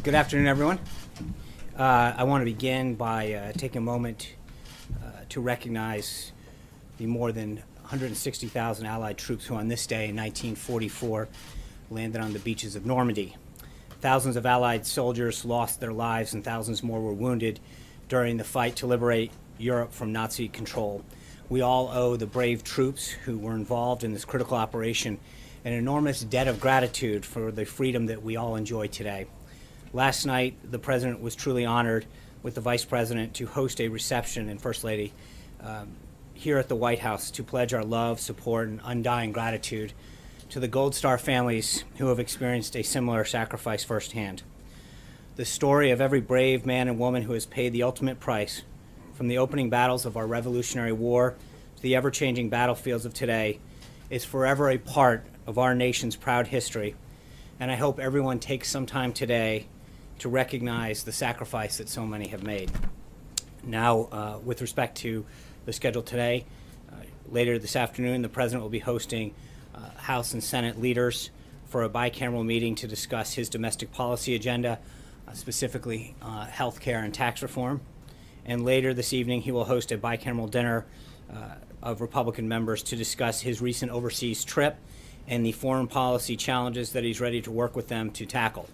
Good afternoon, everyone. I want to begin by taking a moment to recognize the more than 160,000 Allied troops who on this day in 1944 landed on the beaches of Normandy. Thousands of Allied soldiers lost their lives and thousands more were wounded during the fight to liberate Europe from Nazi control. We all owe the brave troops who were involved in this critical operation an enormous debt of gratitude for the freedom that we all enjoy today. Last night, the President was truly honored with the Vice President to host a reception and First Lady here at the White House to pledge our love, support, and undying gratitude to the Gold Star families who have experienced a similar sacrifice firsthand. The story of every brave man and woman who has paid the ultimate price, from the opening battles of our Revolutionary War to the ever-changing battlefields of today, is forever a part of our nation's proud history, and I hope everyone takes some time today to recognize the sacrifice that so many have made. Now, with respect to the schedule today, later this afternoon, the President will be hosting House and Senate leaders for a bicameral meeting to discuss his domestic policy agenda, specifically health care and tax reform. And later this evening, he will host a bicameral dinner of Republican members to discuss his recent overseas trip and the foreign policy challenges that he's ready to work with them to tackle.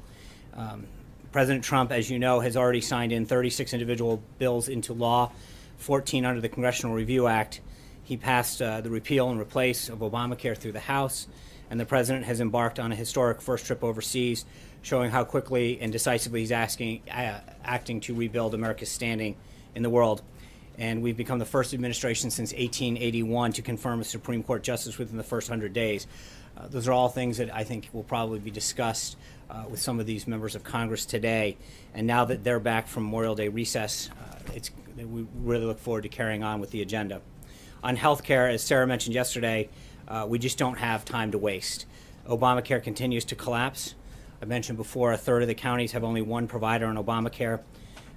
President Trump, as you know, has already signed in 36 individual bills into law, 14 under the Congressional Review Act. He passed the repeal and replace of Obamacare through the House, and the President has embarked on a historic first trip overseas, showing how quickly and decisively he's acting to rebuild America's standing in the world. And we've become the first administration since 1881 to confirm a Supreme Court justice within the first 100 days. Those are all things that I think will probably be discussed with some of these members of Congress today. And now that they're back from Memorial Day recess, we really look forward to carrying on with the agenda. On health care, as Sarah mentioned yesterday, we just don't have time to waste. Obamacare continues to collapse. I mentioned before, a third of the counties have only one provider on Obamacare.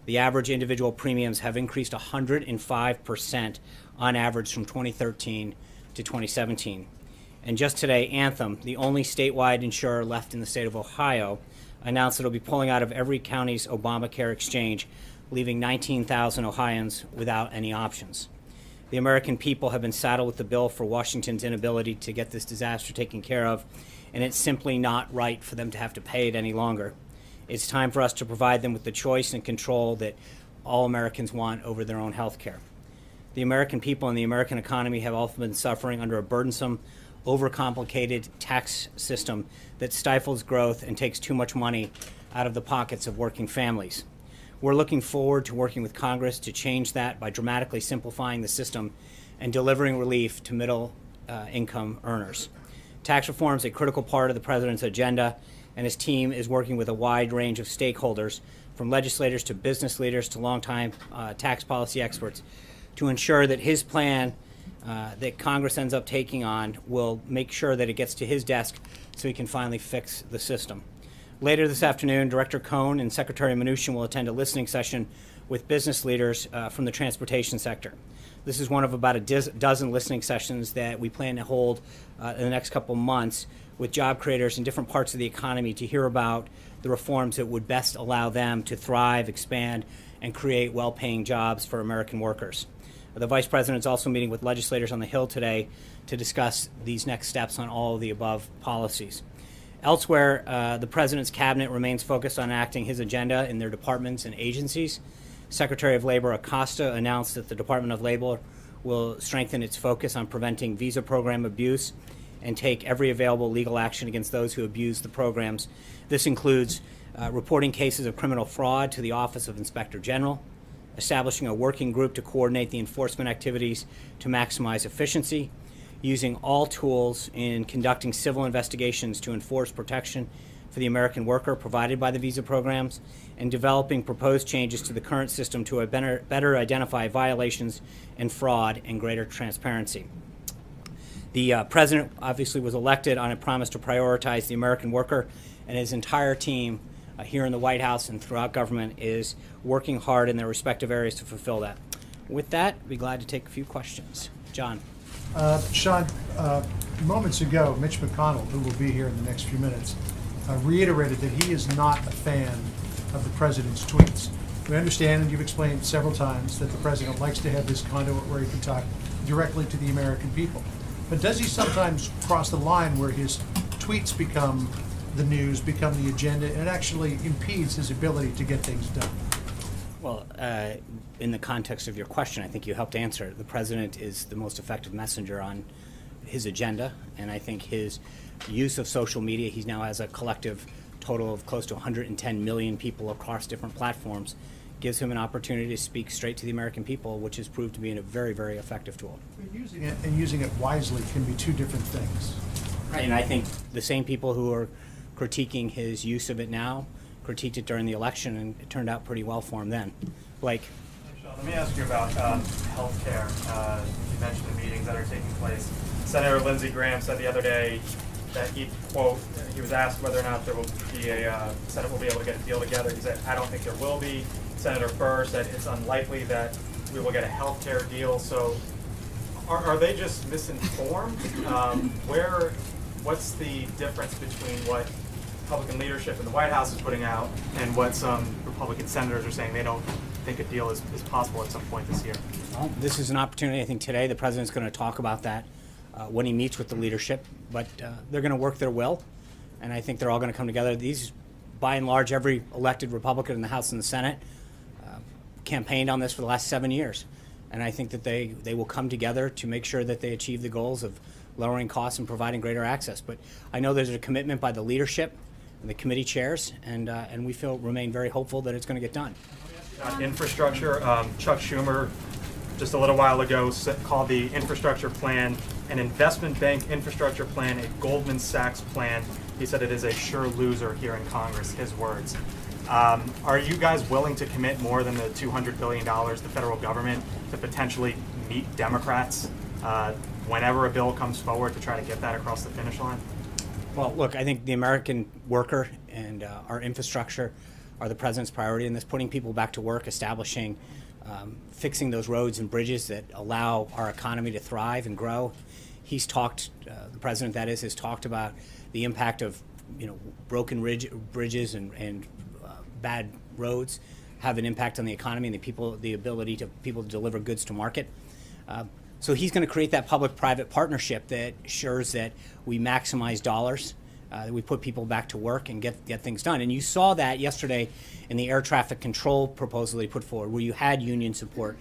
The average individual premiums have increased 105% on average from 2013 to 2017. And just today, Anthem, the only statewide insurer left in the state of Ohio, announced that it'll be pulling out of every county's Obamacare exchange, leaving 19,000 Ohioans without any options. The American people have been saddled with the bill for Washington's inability to get this disaster taken care of, and it's simply not right for them to have to pay it any longer. It's time for us to provide them with the choice and control that all Americans want over their own health care. The American people and the American economy have also been suffering under a burdensome, overcomplicated tax system that stifles growth and takes too much money out of the pockets of working families. We're looking forward to working with Congress to change that by dramatically simplifying the system and delivering relief to middle income earners. Tax reform is a critical part of the President's agenda, and his team is working with a wide range of stakeholders, from legislators to business leaders to longtime tax policy experts, to ensure that his plan that Congress ends up taking on will make sure that it gets to his desk so he can finally fix the system. Later this afternoon, Director Cohn and Secretary Mnuchin will attend a listening session with business leaders from the transportation sector. This is one of about a dozen listening sessions that we plan to hold in the next couple months with job creators in different parts of the economy to hear about the reforms that would best allow them to thrive, expand, and create well-paying jobs for American workers. The Vice President is also meeting with legislators on the Hill today to discuss these next steps on all of the above policies. Elsewhere, the President's cabinet remains focused on acting his agenda in their departments and agencies. Secretary of Labor Acosta announced that the Department of Labor will strengthen its focus on preventing visa program abuse and take every available legal action against those who abuse the programs. This includes reporting cases of criminal fraud to the Office of Inspector General, establishing a working group to coordinate the enforcement activities to maximize efficiency, using all tools in conducting civil investigations to enforce protection for the American worker provided by the visa programs, and developing proposed changes to the current system to better identify violations and fraud and greater transparency. The President obviously was elected on a promise to prioritize the American worker, and his entire team here in the White House and throughout government is working hard in their respective areas to fulfill that. With that, I'd be glad to take a few questions. John. Sean, moments ago, Mitch McConnell, who will be here in the next few minutes, reiterated that he is not a fan of the president's tweets. We understand, and you've explained several times, that the president likes to have this conduit where he can talk directly to the American people. But does he sometimes cross the line where his tweets become the news, become the agenda, and it actually impedes his ability to get things done? Well, in the context of your question, I think you helped answer it. The president is the most effective messenger on his agenda, and I think his use of social media, he now has a collective total of close to 110 million people across different platforms, gives him an opportunity to speak straight to the American people, which has proved to be a very, very effective tool. Using it and using it wisely can be two different things. Right, and I think the same people who are critiquing his use of it now critiqued it during the election, and it turned out pretty well for him then. Blake. Sean, let me ask you about health care. You mentioned the meetings that are taking place. Senator Lindsey Graham said the other day that he, quote, he was asked whether or not there will be Senate will be able to get a deal together. He said, I don't think there will be. Senator Burr said it's unlikely that we will get a health care deal. So are they just misinformed? What's the difference between what Republican leadership in the White House is putting out and what some Republican senators are saying? They don't think a deal is possible at some point this year. Well, this is an opportunity. I think today the president's going to talk about that when he meets with the leadership, but they're going to work their will, and I think they're all going to come together. These, by and large, every elected Republican in the House and the Senate campaigned on this for the last 7 years, and I think that they will come together to make sure that they achieve the goals of lowering costs and providing greater access. But I know there's a commitment by the leadership and the committee chairs, and we remain very hopeful that it's going to get done. Infrastructure, Chuck Schumer just a little while ago called the infrastructure plan an investment bank infrastructure plan, a Goldman Sachs plan. He said it is a sure loser here in Congress, his words. Are you guys willing to commit more than the $200 billion, the federal government, to potentially meet Democrats whenever a bill comes forward to try to get that across the finish line? Well, look, I think the American worker and our infrastructure are the president's priority in this, putting people back to work, establishing, fixing those roads and bridges that allow our economy to thrive and grow. He's talked, the president that is, has talked about the impact of, broken bridges and bad roads have an impact on the economy and the ability to people to deliver goods to market. So he's going to create that public-private partnership that ensures that we maximize dollars, that we put people back to work and get things done. And you saw that yesterday in the air traffic control proposal they put forward, where you had union support,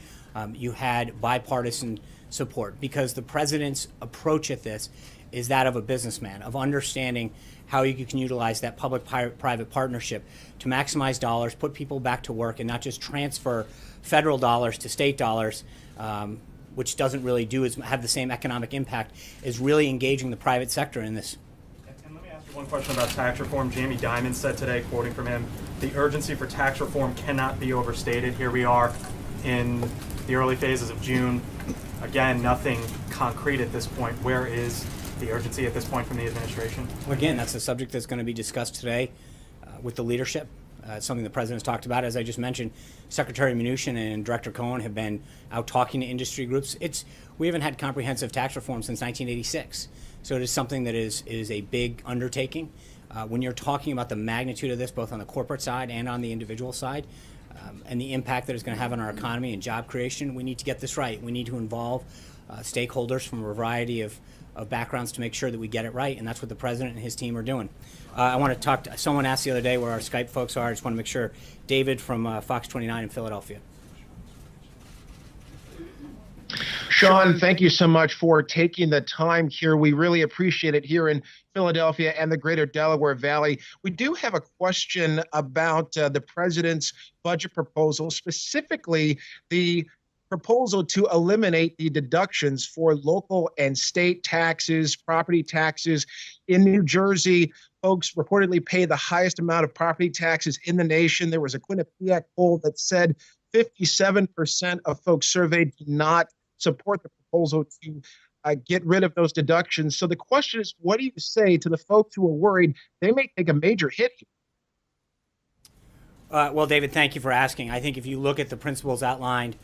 you had bipartisan support, because the president's approach at this is that of a businessman, of understanding how you can utilize that public-private partnership to maximize dollars, put people back to work, and not just transfer federal dollars to state dollars, which doesn't really have the same economic impact, is really engaging the private sector in this. And let me ask you one question about tax reform. Jamie Dimon said today, quoting from him, the urgency for tax reform cannot be overstated. Here we are in the early phases of June. Again, nothing concrete at this point. Where is the urgency at this point from the administration? Well, again, that's a subject that's going to be discussed today with the leadership. It's something the president's talked about. As I just mentioned, Secretary Mnuchin and Director Cohen have been out talking to industry groups. We haven't had comprehensive tax reform since 1986. So it is something that is a big undertaking. When you're talking about the magnitude of this, both on the corporate side and on the individual side, and the impact that it's going to have on our economy and job creation, we need to get this right. We need to involve stakeholders from a variety of backgrounds to make sure that we get it right, and that's what the president and his team are doing. I want to talk to, someone asked the other day where our Skype folks are. I just want to make sure. David from Fox 29 in Philadelphia. Sean, thank you so much for taking the time here. We really appreciate it here in Philadelphia and the greater Delaware Valley. We do have a question about the president's budget proposal, specifically the proposal to eliminate the deductions for local and state taxes, property taxes. In New Jersey, folks reportedly pay the highest amount of property taxes in the nation. There was a Quinnipiac poll that said 57% of folks surveyed do not support the proposal to get rid of those deductions. So the question is, what do you say to the folks who are worried they may take a major hit here? Well, David, thank you for asking. I think if you look at the principles outlined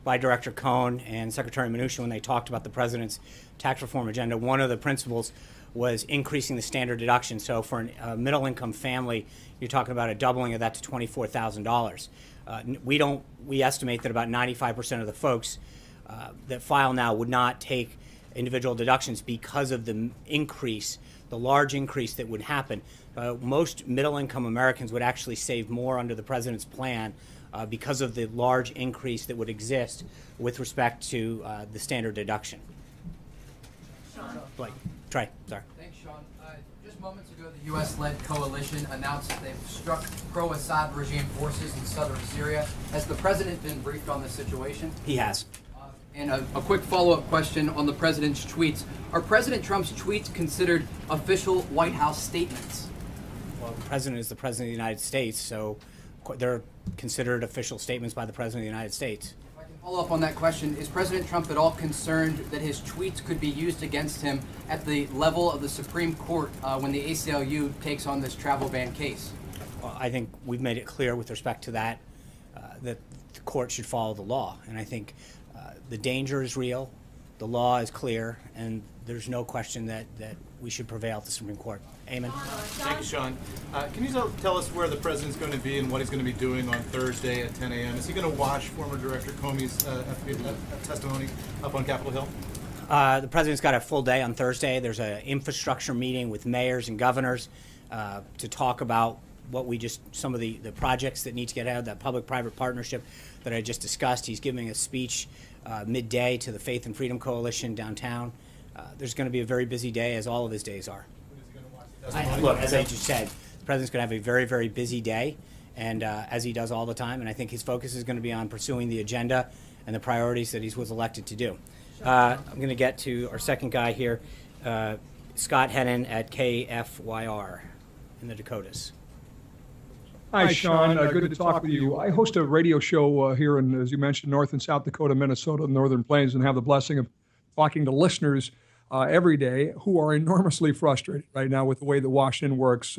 by Director Cohn and Secretary Mnuchin when they talked about the president's tax reform agenda. One of the principles was increasing the standard deduction. So for a middle-income family, you're talking about a doubling of that to $24,000. We estimate that about 95% of the folks that file now would not take individual deductions because of the increase, the large increase that would happen. Most middle-income Americans would actually save more under the president's plan because of the large increase that would exist with respect to the standard deduction. Blake, Trey, sorry. Thanks, Sean. Just moments ago, the U.S.-led coalition announced that they've struck pro-Assad regime forces in southern Syria. Has the president been briefed on this situation? He has. And a quick follow-up question on the president's tweets. Are President Trump's tweets considered official White House statements? Well, the president is the president of the United States, so they're considered official statements by the president of the United States. If I can follow up on that question, is President Trump at all concerned that his tweets could be used against him at the level of the Supreme Court when the ACLU takes on this travel ban case? Well, I think we've made it clear with respect to that that the court should follow the law, and I think the danger is real, the law is clear, and there's no question that we should prevail at the Supreme Court. Amen. Thank you, Sean. Can you tell us where the president's going to be and what he's going to be doing on Thursday at 10 a.m.? Is he going to watch former Director Comey's testimony up on Capitol Hill? The president's got a full day on Thursday. There's an infrastructure meeting with mayors and governors to talk about some of the projects that need to get out of that public-private partnership that I just discussed. He's giving a speech midday to the Faith and Freedom Coalition downtown. There's going to be a very busy day, as all of his days are. Look, as I just said, the president's going to have a very, very busy day, and as he does all the time, and I think his focus is going to be on pursuing the agenda and the priorities that he was elected to do. I'm going to get to our second guy here, Scott Hennon at KFYR in the Dakotas. Hi, Sean. Good to talk with you. I host a radio show here in, as you mentioned, North and South Dakota, Minnesota, and Northern Plains, and have the blessing of talking to listeners every day who are enormously frustrated right now with the way that Washington works.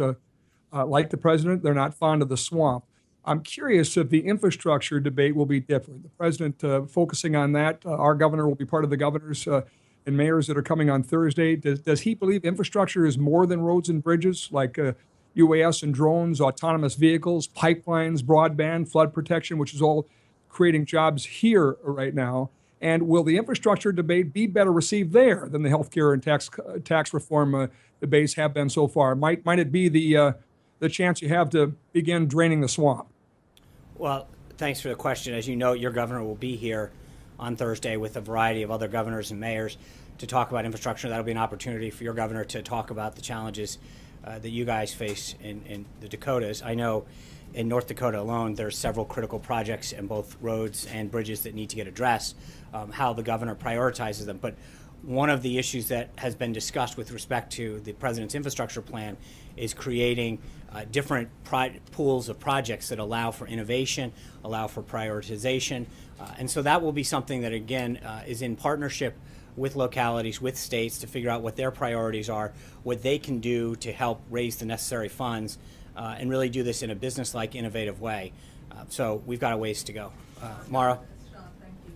Like the president, they're not fond of the swamp. I'm curious if the infrastructure debate will be different. The president focusing on that. Our governor will be part of the governors and mayors that are coming on Thursday. Does he believe infrastructure is more than roads and bridges, like UAS and drones, autonomous vehicles, pipelines, broadband, flood protection, which is all creating jobs here right now? And will the infrastructure debate be better received there than the healthcare and tax reform debates have been so far? Might it be the chance you have to begin draining the swamp? Well, thanks for the question. As you know, your governor will be here on Thursday with a variety of other governors and mayors to talk about infrastructure. That'll be an opportunity for your governor to talk about the challenges that you guys face in the Dakotas. I know in North Dakota alone, there's several critical projects in both roads and bridges that need to get addressed, how the governor prioritizes them. But one of the issues that has been discussed with respect to the president's infrastructure plan is creating different pools of projects that allow for innovation, allow for prioritization. And so that will be something that, again, is in partnership with localities, with states, to figure out what their priorities are, what they can do to help raise the necessary funds, and really do this in a business-like, innovative way. So we've got a ways to go. Mara? Sean, thank you.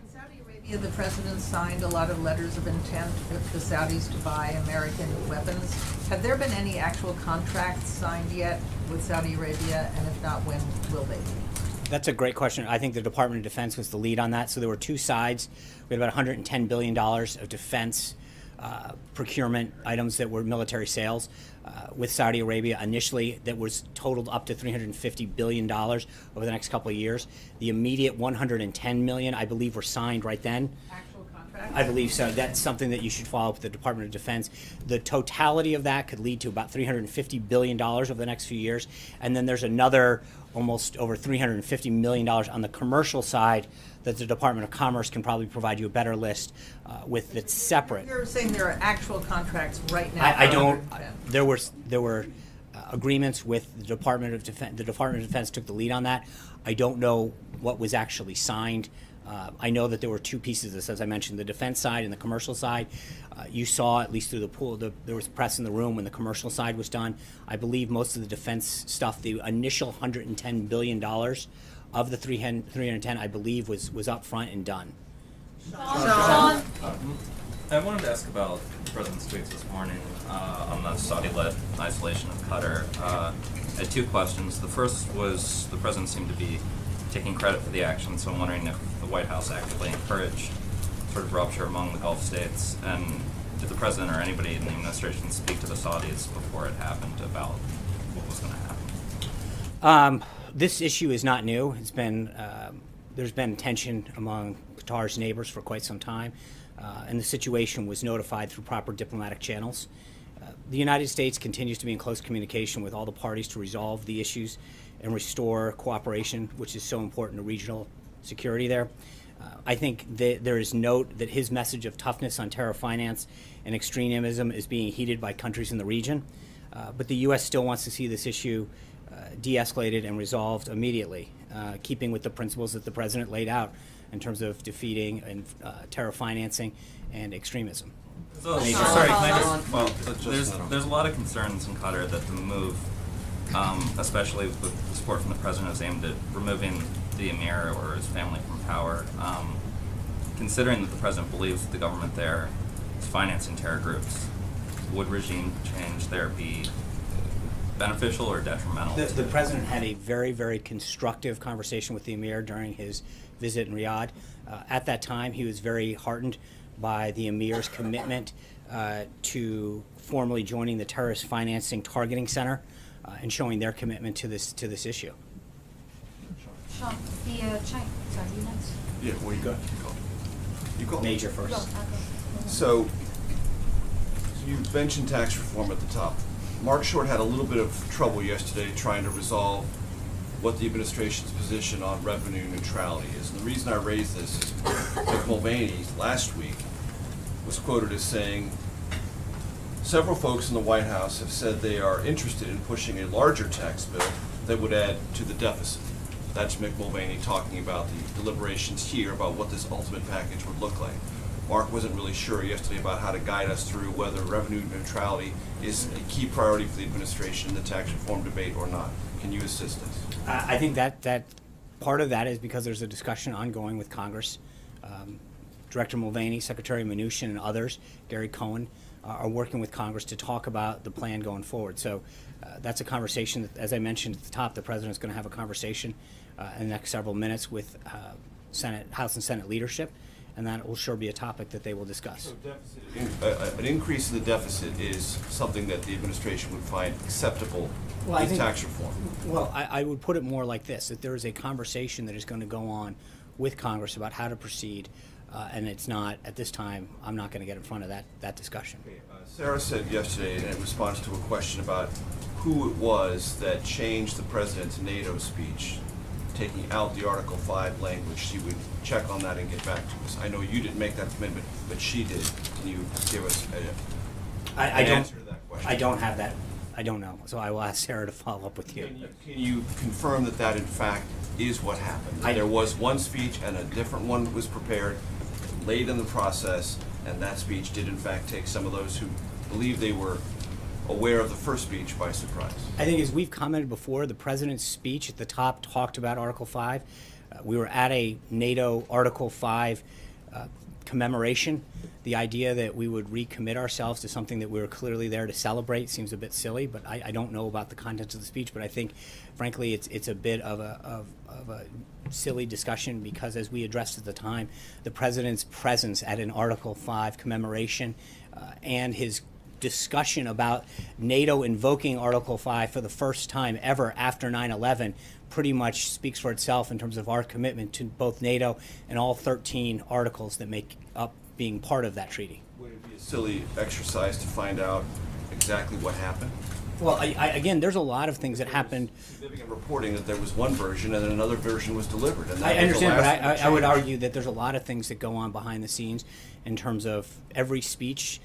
In Saudi Arabia, the president signed a lot of letters of intent with the Saudis to buy American weapons. Have there been any actual contracts signed yet with Saudi Arabia, and if not, when will they be? That's a great question. I think the Department of Defense was the lead on that. So there were two sides. We had about $110 billion of defense procurement items that were military sales with Saudi Arabia initially, that was totaled up to $350 billion over the next couple of years. The immediate $110 million, I believe, were signed right then. Actual contracts? I believe so. That's something that you should follow up with the Department of Defense. The totality of that could lead to about $350 billion over the next few years. And then there's another almost over $350 million on the commercial side that the Department of Commerce can probably provide you a better list with that's separate. You're saying there are actual contracts right now? I don't. There were agreements with the Department of Defense. The Department of Defense took the lead on that. I don't know what was actually signed. I know that there were two pieces of this, as I mentioned, the defense side and the commercial side. You saw, at least through the pool, there was press in the room when the commercial side was done. I believe most of the defense stuff, the initial $110 billion of the 310, I believe, was up front and done. Sean. I wanted to ask about the president's tweets this morning on the Saudi-led isolation of Qatar. I had two questions. The first was the president seemed to be taking credit for the action, so I'm wondering if the White House actually encouraged sort of rupture among the Gulf states, and did the president or anybody in the administration speak to the Saudis before it happened about what was going to happen? This issue is not new. It's been there's been tension among Qatar's neighbors for quite some time, and the situation was notified through proper diplomatic channels. The United States continues to be in close communication with all the parties to resolve the issues and restore cooperation, which is so important to regional security there. I think that there is note that his message of toughness on terror finance and extremism is being heeded by countries in the region, but the U.S. still wants to see this issue de-escalated and resolved immediately, keeping with the principles that the president laid out in terms of defeating and terror financing and extremism. So, sorry, can I just, well, there's a lot of concerns in Qatar that the move, especially with the support from the president, is aimed at removing the emir or his family from power. Considering that the president believes that the government there is financing terror groups, would regime change there be beneficial or detrimental? The president had a very, very constructive conversation with the emir during his visit in Riyadh. At that time, he was very heartened by the emir's commitment to formally joining the Terrorist Financing Targeting Center and showing their commitment to this issue. Sean, the China. Sorry, you next. Yeah, well, you go. Major first. So, you mentioned tax reform at the top. Mark Short had a little bit of trouble yesterday trying to resolve what the administration's position on revenue neutrality is. And the reason I raise this is Mick Mulvaney last week was quoted as saying, several folks in the White House have said they are interested in pushing a larger tax bill that would add to the deficit. That's Mick Mulvaney talking about the deliberations here about what this ultimate package would look like. Mark wasn't really sure yesterday about how to guide us through whether revenue neutrality is a key priority for the administration in the tax reform debate or not. Can you assist us? I think that part of that is because there's a discussion ongoing with Congress. Director Mulvaney, Secretary Mnuchin, and others, Gary Cohen, are working with Congress to talk about the plan going forward. So that's a conversation that, as I mentioned at the top, the President's going to have a conversation in the next several minutes with House and Senate leadership, and that will sure be a topic that they will discuss. So an increase in the deficit is something that the administration would find acceptable with tax reform? Well, I would put it more like this, that there is a conversation that is going to go on with Congress about how to proceed, and it's not, at this time, I'm not going to get in front of that discussion. Okay, Sarah said yesterday in response to a question about who it was that changed the president's NATO speech, taking out the Article 5 language, she would check on that and get back to us. I know you didn't make that commitment, but she did. Can you give us an answer to that question? I don't have that. I don't know. So I will ask Sarah to follow up with you. Can you confirm that that in fact is what happened? There was one speech and a different one was prepared late in the process, and that speech did in fact take some of those who believed they were aware of the first speech by surprise. I think, as we've commented before, the president's speech at the top talked about Article 5. We were at a NATO Article 5 commemoration. The idea that we would recommit ourselves to something that we were clearly there to celebrate seems a bit silly, but I don't know about the contents of the speech, but I think, frankly, it's a bit of a silly discussion because, as we addressed at the time, the president's presence at an Article 5 commemoration and his discussion about NATO invoking Article 5 for the first time ever after 9/11 pretty much speaks for itself in terms of our commitment to both NATO and all 13 articles that make up being part of that treaty. Would it be a silly exercise to find out exactly what happened? Well, again, there's a lot of things that happened. Significant reporting that there was one version and then another version was delivered. And that I understand, but I would change. argue that there's a lot of things that go on behind the scenes in terms of every speech,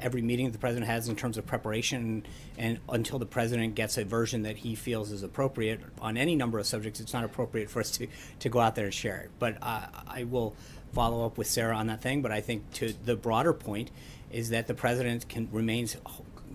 every meeting that the president has in terms of preparation, and until the president gets a version that he feels is appropriate on any number of subjects, it's not appropriate for us to go out there and share it. But I will follow up with Sarah on that thing. But I think to the broader point is that the president remains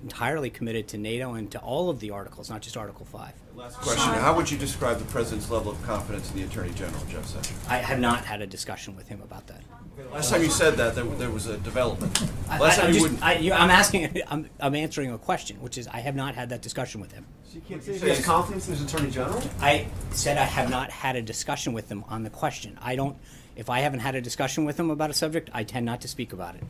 entirely committed to NATO and to all of the articles, not just Article 5. Last question. How would you describe the President's level of confidence in the Attorney General, Jeff Sessions? I have not had a discussion with him about that. Last time you said that, there was a development. Last time you wouldn't. I'm asking, I'm answering a question, which is I have not had that discussion with him. So you can't say he has confidence in his Attorney General? I said I have not had a discussion with him on the question. If I haven't had a discussion with him about a subject, I tend not to speak about it.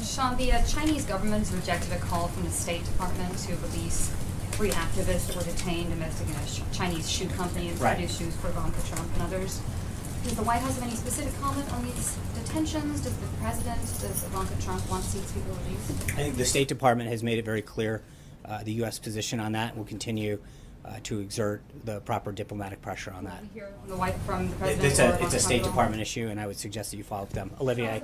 Sean, the Chinese government rejected a call from the State Department to release 3 activists that were detained investigating a Chinese shoe company and produced shoes for Ivanka Trump and others. Does the White House have any specific comment on these detentions? Does the president, does Ivanka Trump want these to be released? I think the State Department has made it very clear the U.S. position on that. Will continue to exert the proper diplomatic pressure on that. Hear from the president It's a State Department issue, and I would suggest that you follow up with them. Olivia,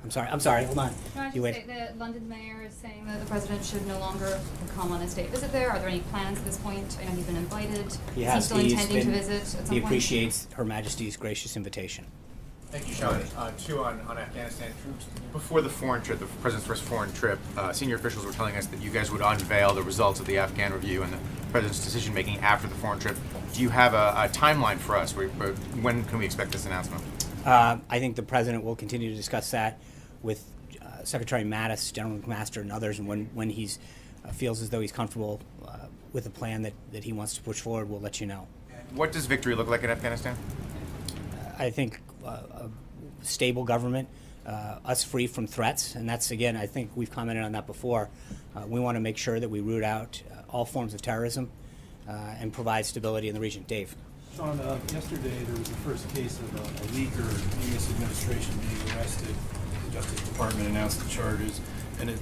I'm sorry, hold on. You say the London mayor is saying that the president should no longer come on a state visit there. Are there any plans at this point? I know he's been invited. Is he still intending to visit at some point? He appreciates Her Majesty's gracious invitation. Thank you, Sean. Two on Afghanistan troops. Before the foreign trip, the president's first foreign trip, senior officials were telling us that you guys would unveil the results of the Afghan review and the president's decision-making after the foreign trip. Do you have a timeline for us? When can we expect this announcement? I think the president will continue to discuss that with Secretary Mattis, General McMaster, and others, and when he feels as though he's comfortable with a plan that he wants to push forward, we'll let you know. What does victory look like in Afghanistan? I think a stable government, us free from threats, and that's, again, I think we've commented on that before. We want to make sure that we root out all forms of terrorism and provide stability in the region. Dave. Sean, yesterday there was the first case of a leaker in this administration being arrested. The Justice Department announced the charges, and it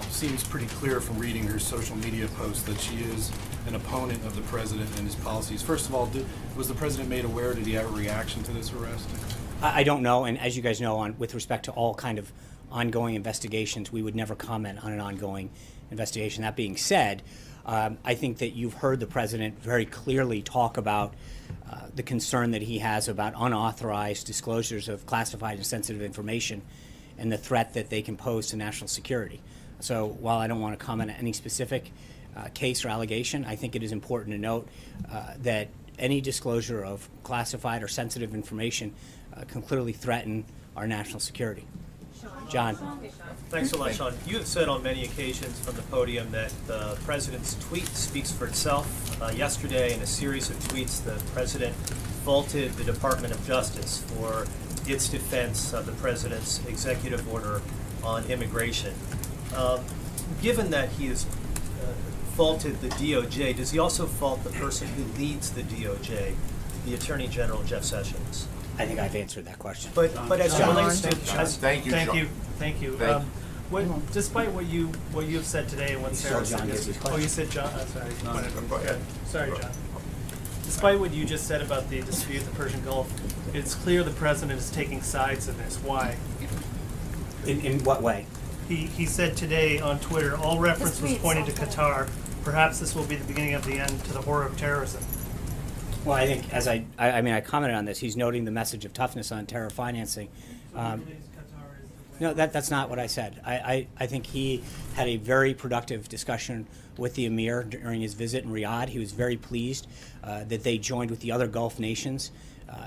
seems pretty clear from reading her social media posts that she is an opponent of the president and his policies. First of all, was the president made aware? Did he have a reaction to this arrest? I don't know, and as you guys know, with respect to all kind of ongoing investigations, we would never comment on an ongoing investigation. That being said, I think that you've heard the president very clearly talk about the concern that he has about unauthorized disclosures of classified and sensitive information and the threat that they can pose to national security. So while I don't want to comment on any specific case or allegation, I think it is important to note that any disclosure of classified or sensitive information can clearly threaten our national security. John. Thanks a lot, Sean. You have said on many occasions from the podium that the president's tweet speaks for itself. Yesterday, in a series of tweets, the president faulted the Department of Justice for its defense of the president's executive order on immigration. Given that he has faulted the DOJ, does he also fault the person who leads the DOJ, the Attorney General, Jeff Sessions? I think I've answered that question. But as it relates to thank you. Despite what you have said today and what Sarah said yesterday. Oh, you said John. Sorry. Go ahead. Sorry, John. Despite what you just said about the dispute in the Persian Gulf, it's clear the president is taking sides in this. Why? In what way? He said today on Twitter, all reference was pointed to Qatar. Perhaps this will be the beginning of the end to the horror of terrorism. Well, I think, as I commented on this, he's noting the message of toughness on terror financing. No, that's not what I said. I think he had a very productive discussion with the emir during his visit in Riyadh. He was very pleased that they joined with the other Gulf nations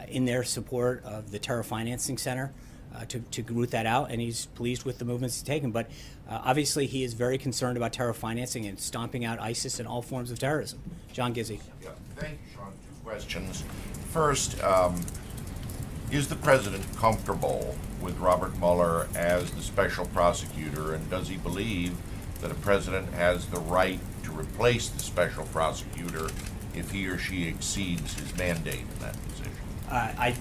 in their support of the Terror Financing Center to root that out, and he's pleased with the movements he's taken. But obviously, he is very concerned about terror financing and stomping out ISIS and all forms of terrorism. John Gizzi. Yeah, thank you, Sean. Two questions. First, is the president comfortable with Robert Mueller as the special prosecutor, and does he believe that a president has the right to replace the special prosecutor if he or she exceeds his mandate in that position? I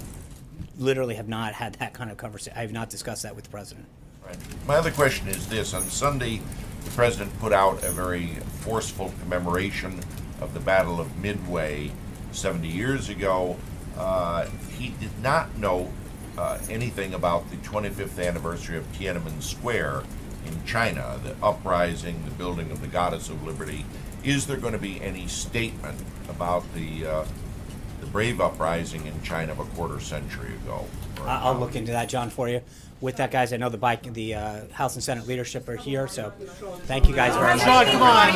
literally have not had that kind of conversation. I have not discussed that with the president. Right. My other question is this. On Sunday, the president put out a very forceful commemoration of the Battle of Midway 70 years ago. He did not know anything about the 25th anniversary of Tiananmen Square in China, the uprising, the building of the Goddess of Liberty. Is there going to be any statement about the the brave uprising in China of a quarter century ago. I'll look into that, John, for you. With that, guys, I know the House and Senate leadership are here, so thank you guys very much. Sean, come on.